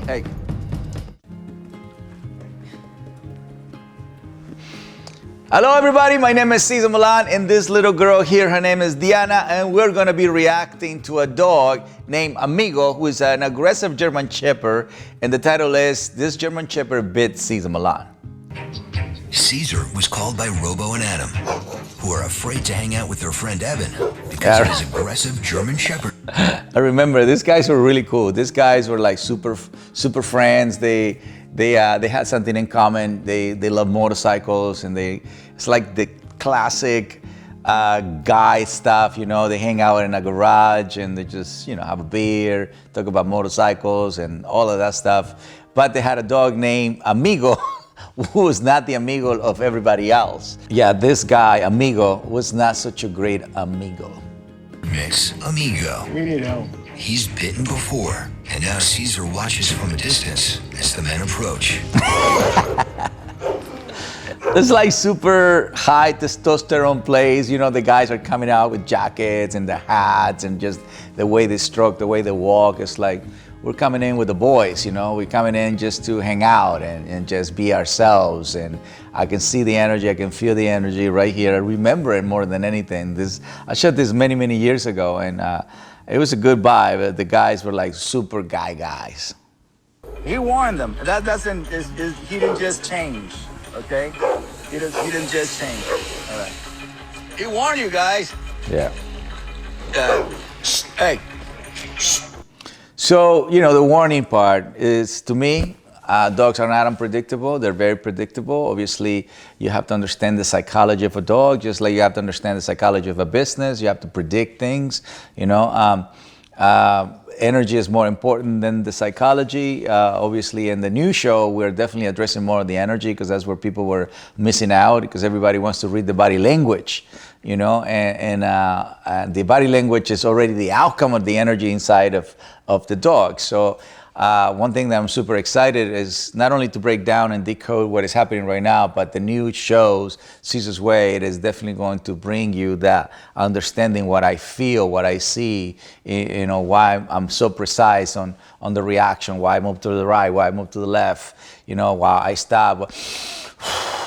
Hey. Hello everybody, my name is Cesar Millan, and this little girl here, her name is Diana, and we're gonna be reacting to a dog named Amigo, who is an aggressive German Shepherd, and the title is, This German Shepherd Bit Cesar Millan. Cesar was called by Robo and Adam, who are afraid to hang out with their friend Evan because of his aggressive German Shepherd. I remember, these guys were really cool. These guys were like super friends. They had something in common. They love motorcycles, and it's like the classic guy stuff, you know. They hang out in a garage and they just, you know, have a beer, talk about motorcycles and all of that stuff. But they had a dog named Amigo, who was not the amigo of everybody else. Yeah, this guy, Amigo, was not such a great amigo. Mix Amigo. We need help. He's bitten before, and now Cesar watches from a distance as the men approach. It's like super high testosterone plays. You know, the guys are coming out with jackets and the hats and just the way they stroke, the way they walk. It's like we're coming in with the boys, you know. We're coming in just to hang out and just be ourselves. And I can see the energy, I can feel the energy right here. I remember it more than anything. I shot this many years ago, and it was a good vibe. The guys were like super guys. He warned them. That doesn't. He didn't just change. Okay. He didn't just change. All right. He warned you guys. Yeah. Hey. So, you know, the warning part is, to me, dogs are not unpredictable. They're very predictable. Obviously, you have to understand the psychology of a dog, just like you have to understand the psychology of a business. You have to predict things, you know. Energy is more important than the psychology. Obviously, in the new show, we're definitely addressing more of the energy, because that's where people were missing out, because everybody wants to read the body language, you know, and the body language is already the outcome of the energy inside of the dog. So one thing that I'm super excited is not only to break down and decode what is happening right now, but the new shows, Cesar's Way, it is definitely going to bring you that understanding what I feel, what I see, you know, why I'm so precise on the reaction, why I move to the right, why I move to the left, you know, why I stop,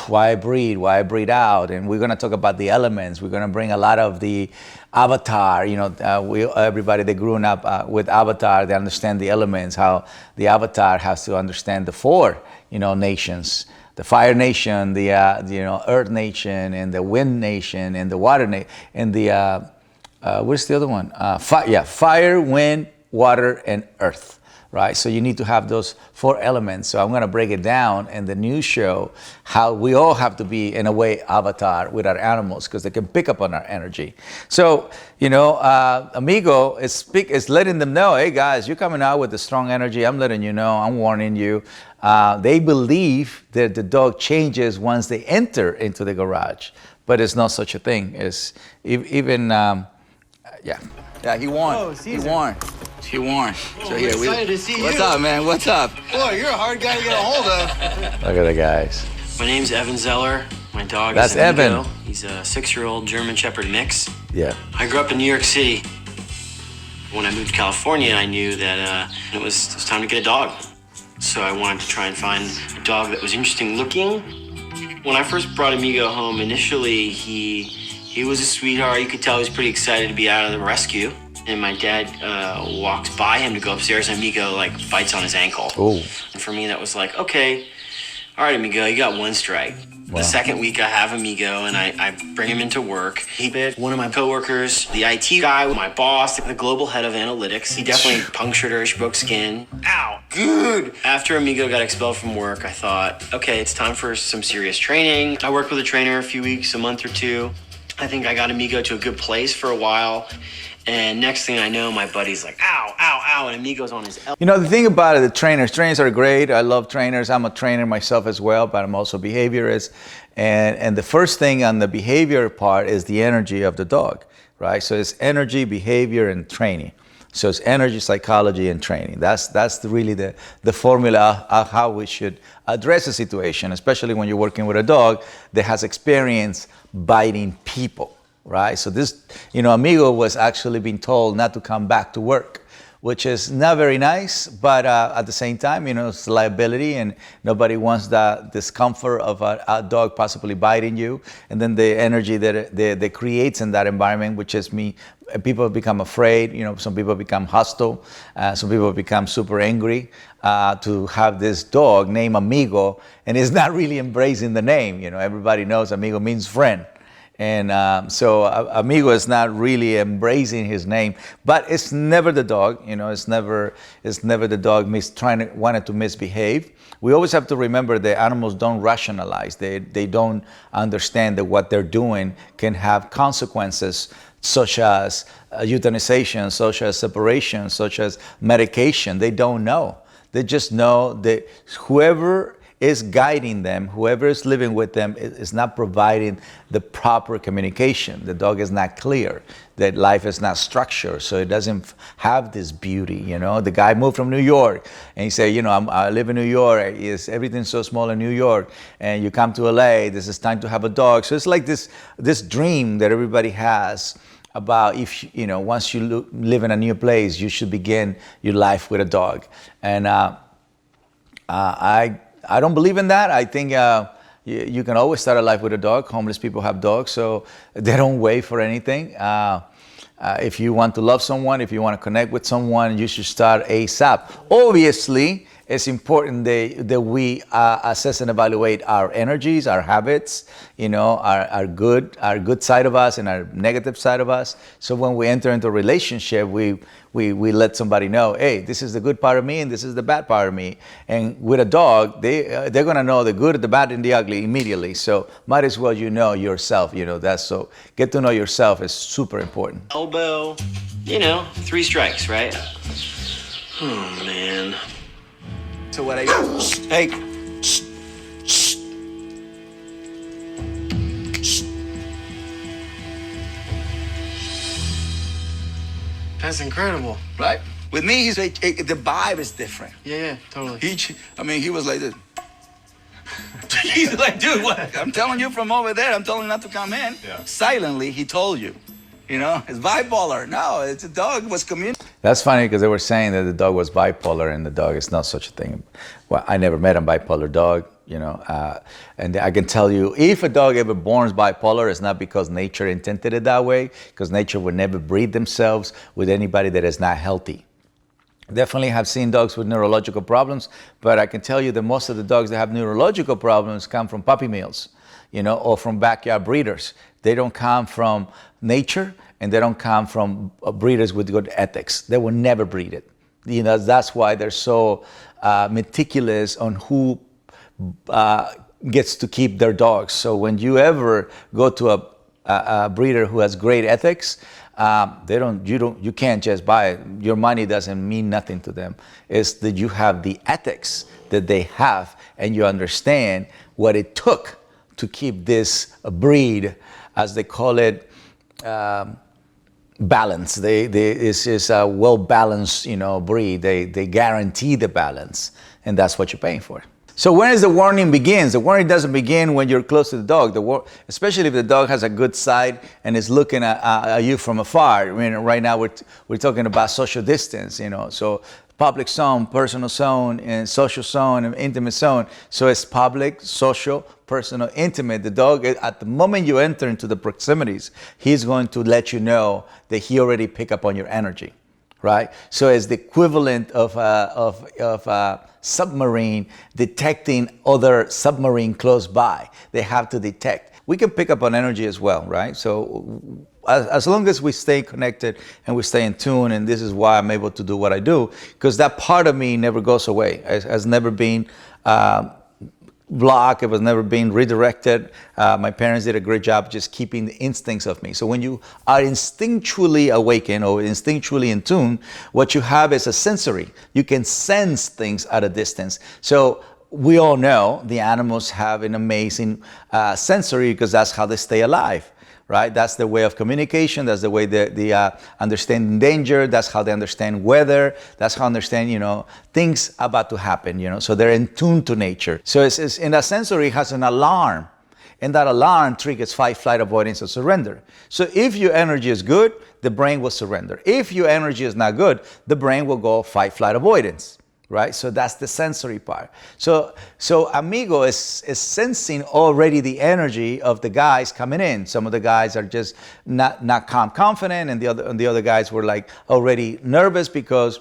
why I breathe out. And we're going to talk about the elements. We're going to bring a lot of the Avatar, you know, everybody that grew up with Avatar, they understand the elements, how the Avatar has to understand the four, you know, nations, the Fire Nation, the you know, Earth Nation, and the Wind Nation, and the Water Nation, and the, where's the other one? Fire, Wind, Water, and Earth. Right, so you need to have those four elements. So I'm going to break it down in the new show, how we all have to be, in a way, Avatar with our animals, because they can pick up on our energy. So, you know, Amigo is letting them know, hey guys, you're coming out with a strong energy. I'm letting you know, I'm warning you. They believe that the dog changes once they enter into the garage, but it's not such a thing. It's even, Yeah, he warned. Oh, he warned. He warned. So yeah, we're excited to see What's you. up, man? What's up? Boy, you're a hard guy to get a hold of. look at the guys. My name's Evan Zeller. My dog That's is Amigo. Evan. He's a 6-year-old German Shepherd mix. Yeah. I grew up in New York City. When I moved to California, I knew that it was time to get a dog. So I wanted to try and find a dog that was interesting looking. When I first brought Amigo home, initially he was a sweetheart. You could tell he was pretty excited to be out of the rescue. And my dad walks by him to go upstairs, and Amigo like bites on his ankle. Oh. And for me, that was like, okay, all right, Amigo, you got one strike. Wow. The second week I have Amigo, and I bring him into work. He bit one of my coworkers, the IT guy, my boss, the global head of analytics. He definitely punctured her, she broke skin. Ow, good. After Amigo got expelled from work, I thought, okay, it's time for some serious training. I worked with a trainer a few weeks, a month or two. I think I got Amigo to a good place for a while. And next thing I know, my buddy's like, ow, ow, ow, and Amigo's on his elbow. You know, the thing about it, the trainers are great. I love trainers. I'm a trainer myself as well, but I'm also a behaviorist. And the first thing on the behavior part is the energy of the dog, right? So it's energy, behavior, and training. So it's energy, psychology, and training. That's really the formula of how we should address a situation, especially when you're working with a dog that has experience biting people, right? So this, you know, Amigo was actually being told not to come back to work which is not very nice, but at the same time, it's a liability, and nobody wants the discomfort of a dog possibly biting you, and then the energy that it creates in that environment, which is people become afraid, some people become hostile, some people become super angry to have this dog named Amigo, and it's not really embracing the name. Everybody knows Amigo means friend. And so Amigo is not really embracing his name, but it's never the dog. It's never the dog wanted to misbehave. We always have to remember that animals don't rationalize. They don't understand that what they're doing can have consequences, such as euthanization, such as separation, such as medication. They don't know. They just know that whoever is guiding them, whoever is living with them, is not providing the proper communication. The dog is not clear, that life is not structured, so it doesn't have this beauty. The guy moved from New York, and he said, I live in New York, everything's so small in New York, and you come to LA, this is time to have a dog. So it's like this dream that everybody has about if, once you live in a new place, you should begin your life with a dog. And I don't believe in that. I think you can always start a life with a dog. Homeless people have dogs, so they don't wait for anything. If you want to love someone, if you want to connect with someone, you should start ASAP. Obviously, it's important that we assess and evaluate our energies, our habits, our good side of us and our negative side of us. So when we enter into a relationship, we let somebody know, hey, this is the good part of me and this is the bad part of me. And with a dog, they're gonna know the good, the bad, and the ugly immediately. So might as well yourself. That's so get to know yourself is super important. Elbow, 3 strikes, right? Oh man. So what I do? Hey. That's incredible. Right? With me, the vibe is different. Yeah, totally. He was like this. He's like, dude, what? I'm telling you from over there. I'm telling you not to come in. Yeah. Silently, he told you. It's bipolar. No, it's a dog was communicating. That's funny because they were saying that the dog was bipolar, and the dog is not such a thing. Well, I never met a bipolar dog, and I can tell you, if a dog ever born bipolar, it's not because nature intended it that way, because nature would never breed themselves with anybody that is not healthy. Definitely have seen dogs with neurological problems, but I can tell you that most of the dogs that have neurological problems come from puppy mills, or from backyard breeders. They don't come from nature, and they don't come from breeders with good ethics. They will never breed it. That's why they're so meticulous on who gets to keep their dogs. So when you ever go to a breeder who has great ethics, you can't just buy it. Your money doesn't mean nothing to them. It's that you have the ethics that they have, and you understand what it took to keep this breed, as they call it, balance. It's just a well-balanced, breed. They guarantee the balance, and that's what you're paying for. So when is the warning begins? The warning doesn't begin when you're close to the dog. Especially if the dog has a good side and is looking at you from afar. Right now we're talking about social distance, So public zone, personal zone, and social zone, and intimate zone. So it's public, social, personal, intimate. The dog, at the moment you enter into the proximities, he's going to let you know that he already picked up on your energy, right? So it's the equivalent of a submarine detecting other submarine close by. They have to detect. We can pick up on energy as well, right? So as long as we stay connected and we stay in tune, and this is why I'm able to do what I do, because that part of me never goes away. It has never been blocked. It was never being redirected. My parents did a great job just keeping the instincts of me. So when you are instinctually awakened or instinctually in tune, what you have is a sensory. You can sense things at a distance. So we all know the animals have an amazing sensory, because that's how they stay alive. Right? That's the way of communication. That's the way they understand danger. That's how they understand weather. That's how they understand, things about to happen, So they're in tune to nature. So it's in a sensory, it has an alarm. And that alarm triggers fight, flight, avoidance, or surrender. So if your energy is good, the brain will surrender. If your energy is not good, the brain will go fight, flight, avoidance, right? So that's the sensory part. So Amigo is sensing already the energy of the guys coming in. Some of the guys are just not confident, and the other guys were like already nervous because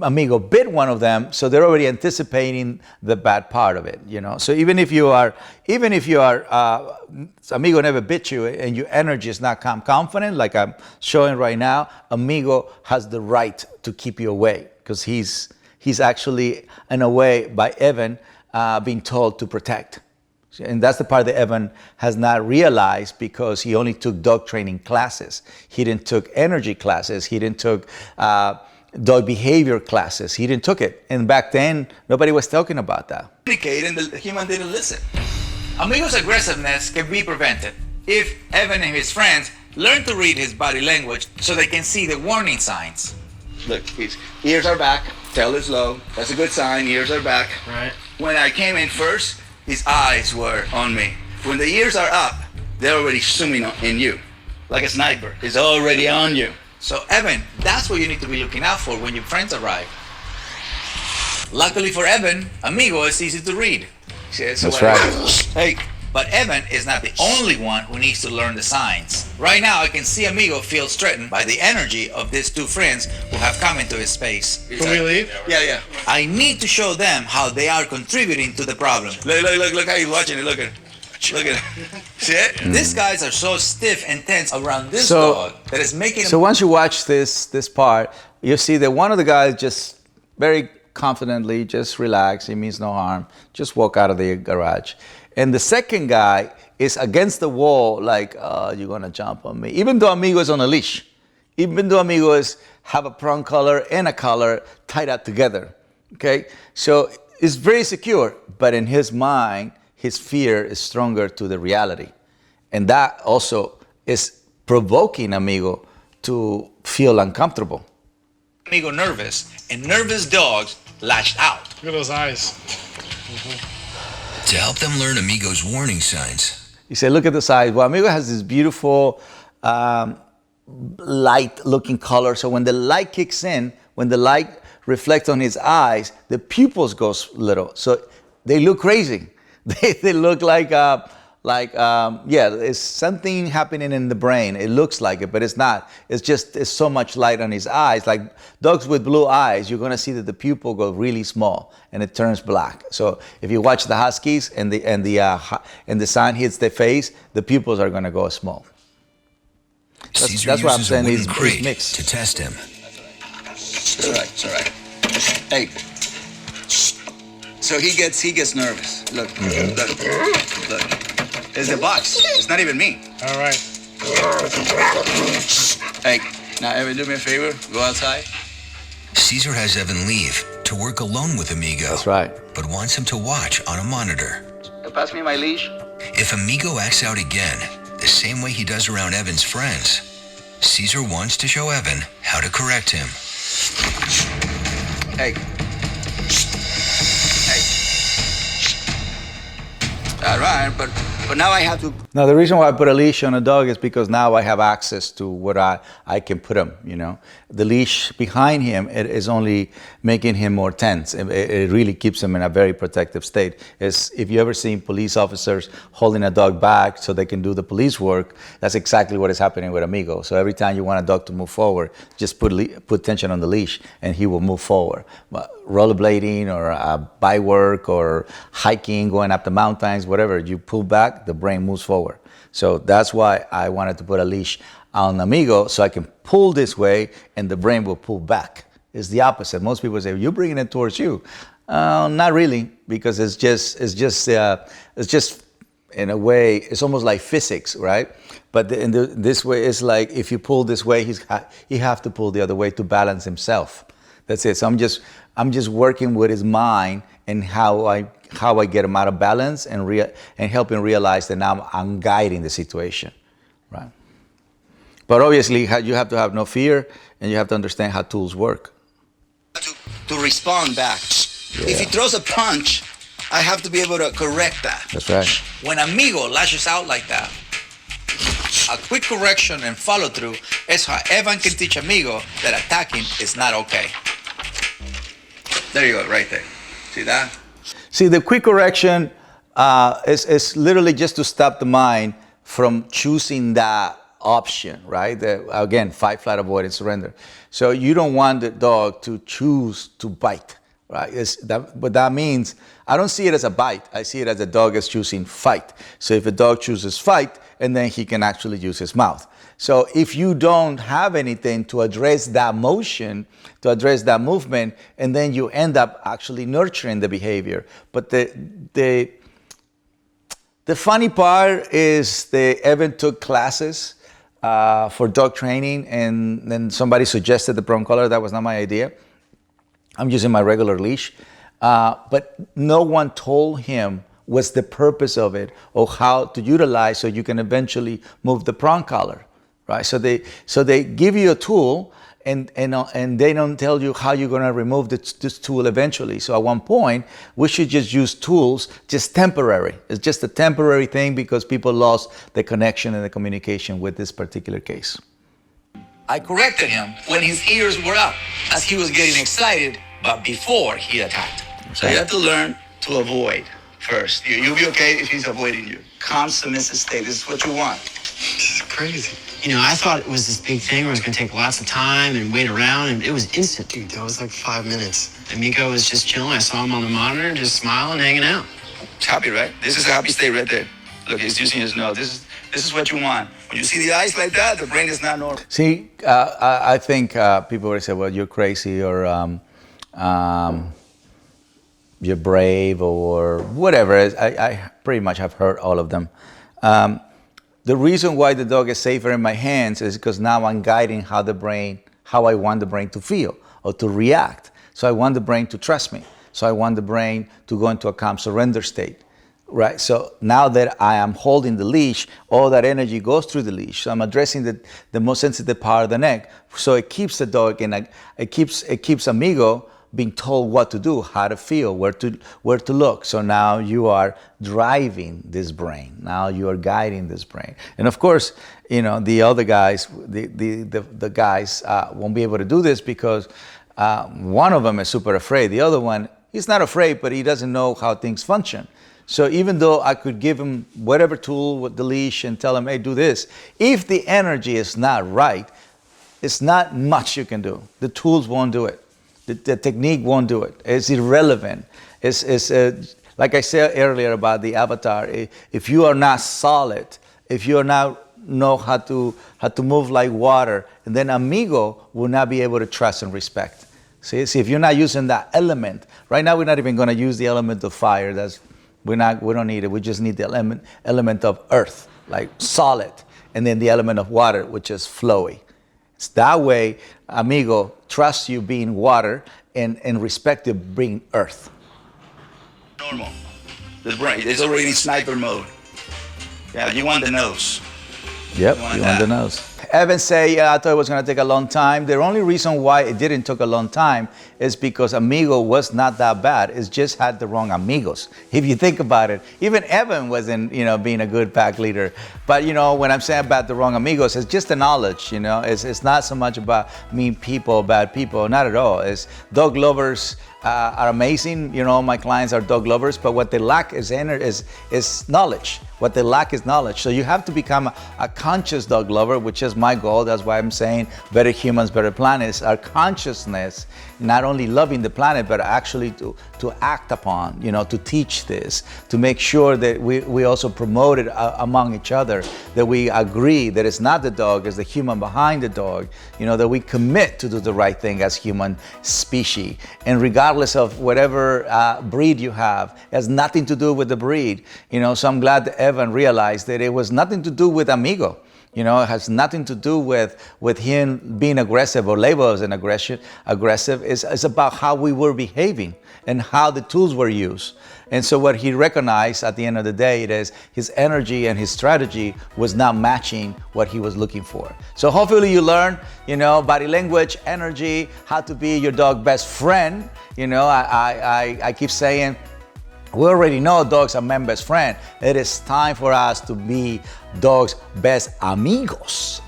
Amigo bit one of them, so they're already anticipating the bad part of it, you know. So even if you are, Amigo never bit you, and your energy is not confident, like I'm showing right now, Amigo has the right to keep you away because he's actually in a way by Evan being told to protect. And that's the part that Evan has not realized because he only took dog training classes. He didn't took energy classes. He didn't took dog behavior classes. He didn't took it. And back then, nobody was talking about that. And the human didn't listen. Amigo's aggressiveness can be prevented if Evan and his friends learn to read his body language so they can see the warning signs. Look, his ears are back. Tail is low. That's a good sign. Ears are back. Right. When I came in first, his eyes were on me. When the ears are up, they're already zooming in you. Like a sniper. It's already on you. So Evan, that's what you need to be looking out for when your friends arrive. Luckily for Evan, Amigo is easy to read. That's right. Hey, but Evan is not the only one who needs to learn the signs. Right now, I can see Amigo feels threatened by the energy of these two friends who have come into his space. Can we leave? Yeah. I need to show them how they are contributing to the problem. Look how he's watching it. Look at it. See it? These guys are so stiff and tense around this dog that it's making. So once you watch this part, you see that one of the guys just very confidently just relax. He means no harm. Just walk out of the garage. And the second guy is against the wall, like, you're gonna jump on me. Even though Amigo is on a leash, even though Amigo have a prong collar and a collar tied up together. Okay, so it's very secure, but in his mind, his fear is stronger to the reality. And that also is provoking Amigo to feel uncomfortable. Amigo nervous, and nervous dogs lashed out. Look at those eyes. To help them learn Amigo's warning signs, You say, look at the size. Well, Amigo has this beautiful light-looking color. So when the light kicks in, when the light reflects on his eyes, the pupils go little. So they look crazy. They look like it's something happening in the brain. It looks like it, but it's not. It's so much light on his eyes. Like dogs with blue eyes, you're gonna see that the pupil go really small and it turns black. So if you watch the Huskies and the sun hits their face, the pupils are gonna go small. Caesar That's what I'm uses saying. a wooden He's crate mixed. to test him. It's all right. Hey. So he gets nervous. Look. It's the box. It's not even me. All right. Hey, now Evan, do me a favor. Go outside. Caesar has Evan leave to work alone with Amigo. That's right. But wants him to watch on a monitor. Pass me my leash. If Amigo acts out again, the same way he does around Evan's friends, Caesar wants to show Evan how to correct him. Hey. All right, but now I have to. Now, the reason why I put a leash on a dog is because now I have access to what I can put him, you know. The leash behind him, it is only making him more tense. It really keeps him in a very protective state. If you ever seen police officers holding a dog back so they can do the police work, that's exactly what is happening with Amigo. So every time you want a dog to move forward, just put tension on the leash and he will move forward. Rollerblading or bike work or hiking, going up the mountains, whatever, you pull back, the brain moves forward. So that's why I wanted to put a leash on Amigo so I can pull this way and the brain will pull back. It's the opposite. Most people say, you're bringing it towards you. Not really, because it's just in a way, it's almost like physics, right? But this way, it's like if you pull this way, he have to pull the other way to balance himself. That's it. So I'm just working with his mind and how I get him out of balance and help him realize that now I'm guiding the situation, right? But obviously, you have to have no fear and you have to understand how tools work. To respond back. Yeah. If he throws a punch, I have to be able to correct that. That's right. When Amigo lashes out like that, a quick correction and follow through is how Evan can teach Amigo that attacking is not okay. There you go, right there. See that? See, the quick correction is literally just to stop the mind from choosing that option, right? Again, fight, flight, avoid, and surrender. So you don't want the dog to choose to bite, right? But that means, I don't see it as a bite. I see it as a dog is choosing fight. So if a dog chooses fight, and then he can actually use his mouth. So if you don't have anything to address that motion, to address that movement, and then you end up actually nurturing the behavior. But the funny part is Evan took classes for dog training, and then somebody suggested the prong collar. That was not my idea. I'm using my regular leash. But no one told him what's the purpose of it or how to utilize so you can eventually move the prong collar, right? So they give you a tool and they don't tell you how you're going to remove this tool eventually. So at one point, we should just use tools, just temporary. It's just a temporary thing because people lost the connection and the communication with this particular case. I corrected him when his ears were up as he was getting excited, but before he attacked. So you have to learn to avoid first. You'll be okay if he's avoiding you. Calm, submissive state. This is what you want. This is crazy. You know, I thought it was this big thing where it was going to take lots of time and wait around, and it was instant. Dude, that was like 5 minutes. Amigo was just chilling. I saw him on the monitor, just smiling, hanging out. It's happy, right? This is a happy state right there. Look, he's using his nose. This is what you want. When you see the eyes like that, the brain is not normal. See, I think people would say, well, you're crazy or you're brave or whatever. I pretty much have heard all of them. The reason why the dog is safer in my hands is because now I'm guiding how I want the brain to feel or to react. So I want the brain to trust me. So I want the brain to go into a calm surrender state, right? So now that I am holding the leash, all that energy goes through the leash. So I'm addressing the most sensitive part of the neck. So it keeps the dog it keeps Amigo being told what to do, how to feel, where to look. So now you are driving this brain. Now you are guiding this brain. And of course, you know, the other guys, the guys won't be able to do this because one of them is super afraid. The other one, he's not afraid, but he doesn't know how things function. So even though I could give him whatever tool with the leash and tell him, hey, do this, if the energy is not right, it's not much you can do. The tools won't do it. The technique won't do it. It's irrelevant. It's like I said earlier about the avatar. If you are not solid, if you are not know how to move like water, and then Amigo will not be able to trust and respect. See, if you're not using that element, right now we're not even going to use the element of fire. We don't need it. We just need the element of earth, like solid, and then the element of water, which is flowy. It's that way, Amigo trusts you being water and respect you being earth. Normal. The brain is already in sniper mode. Yeah, you want the nose. Yep, you want the nose. Evan say, I thought it was going to take a long time. The only reason why it didn't take a long time is because Amigo was not that bad. It just had the wrong amigos. If you think about it, even Evan wasn't, being a good pack leader. But, when I'm saying about the wrong amigos, it's just the knowledge, It's not so much about mean people, bad people, not at all. It's dog lovers are amazing. My clients are dog lovers, but what they lack is knowledge. What they lack is knowledge. So you have to become a conscious dog lover, which is my goal. That's why I'm saying better humans, better planets. Our consciousness, not only loving the planet, but actually to act upon, to teach this, to make sure that we also promote it among each other, that we agree that it's not the dog, it's the human behind the dog, that we commit to do the right thing as human species. And regardless of whatever breed you have, it has nothing to do with the breed. So I'm glad that Evan realized that it was nothing to do with Amigo. It has nothing to do with him being aggressive or labeled as an aggressive. It's about how we were behaving and how the tools were used. And so what he recognized at the end of the day is his energy and his strategy was not matching what he was looking for. So hopefully you learn, body language, energy, how to be your dog's best friend. I keep saying, We already know dogs are man's best friend. It is time for us to be dogs' best amigos.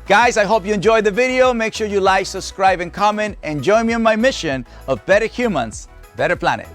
Guys, I hope you enjoyed the video. Make sure you like, subscribe, and comment, and join me on my mission of better humans, better planet.